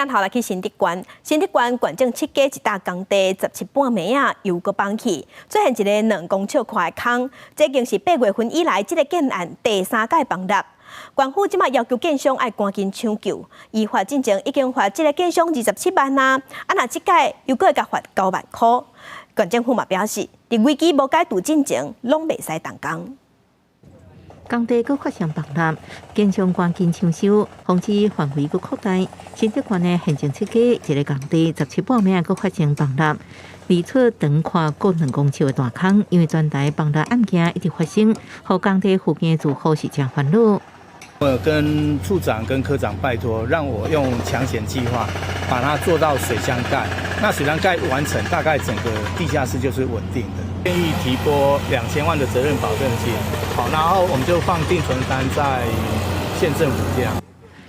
镜头来去新德县，新德县县政设计一搭工地17半暝啊，又搁放弃，出现一个2公尺宽的坑，这已经是8月份以来这个建案第3届崩塌。县府即马要求建商要赶紧抢救，依法进前已经罚这个建商27万啊，若这届又搁会甲罚9万块。县政府嘛表示，伫危机无解除进前，拢袂使动工。工地搁发生崩塌，建商赶紧抢修，防止范围搁扩大。新德县的现场设计，一个工地17半暝搁发生崩塌，离出长宽过2公尺的大坑，因为全台崩塌案件一直发生，互工地附近的住户是真烦恼。我有跟处长跟科长拜托，让我用抢险计划把它做到水箱盖。那水箱盖完成，大概整个地下室就是稳定的。愿意提拨2000万的责任保证金，好，然后我们就放定存单在县政府这样。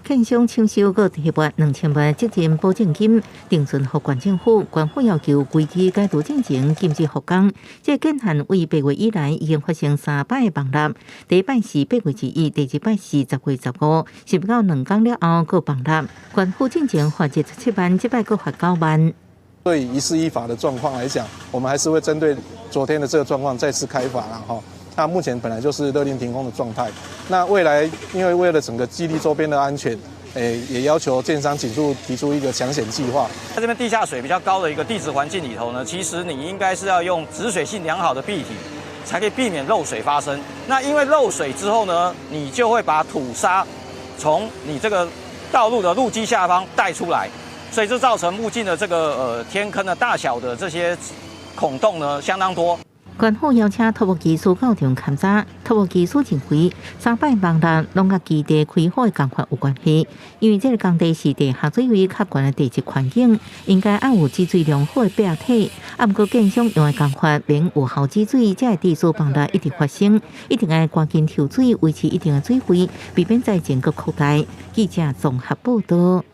建商抢修搁提拨2000万责任保证金，定存予县政府。县府要求危机解除进前禁止复工。这建案为8月以来已经发生3摆崩塌，第一摆是8月1日，第二摆是10月15，是不到2天了后搁崩塌。县府进前罚17万，这摆搁罚9万。对于一事依法的状况来讲，我们还是会针对昨天的这个状况再次开罚了哈。那目前本来就是勒令停工的状态。那未来因为为了整个基地周边的安全，也要求建商紧速提出一个抢险计划。在这边地下水比较高的一个地质环境里头呢，其实你应该是要用止水性良好的壁体，才可以避免漏水发生。那因为漏水之后呢，你就会把土沙从你这个道路的路基下方带出来，所以这造成附近的这个天坑的大小的这些孔洞呢相当多。县府邀请土木技师到场勘查，土木技师认为3摆崩塌拢甲基地开发的工法有关系，因为这个工地是地下水位较悬的地质环境，应该要有止水良好的壁体。不过建商用的工法免有效止水，这个地质崩塌一直发生，一定要赶紧抽水，维持一定的水位，避免再前个扩大。记者综合报道。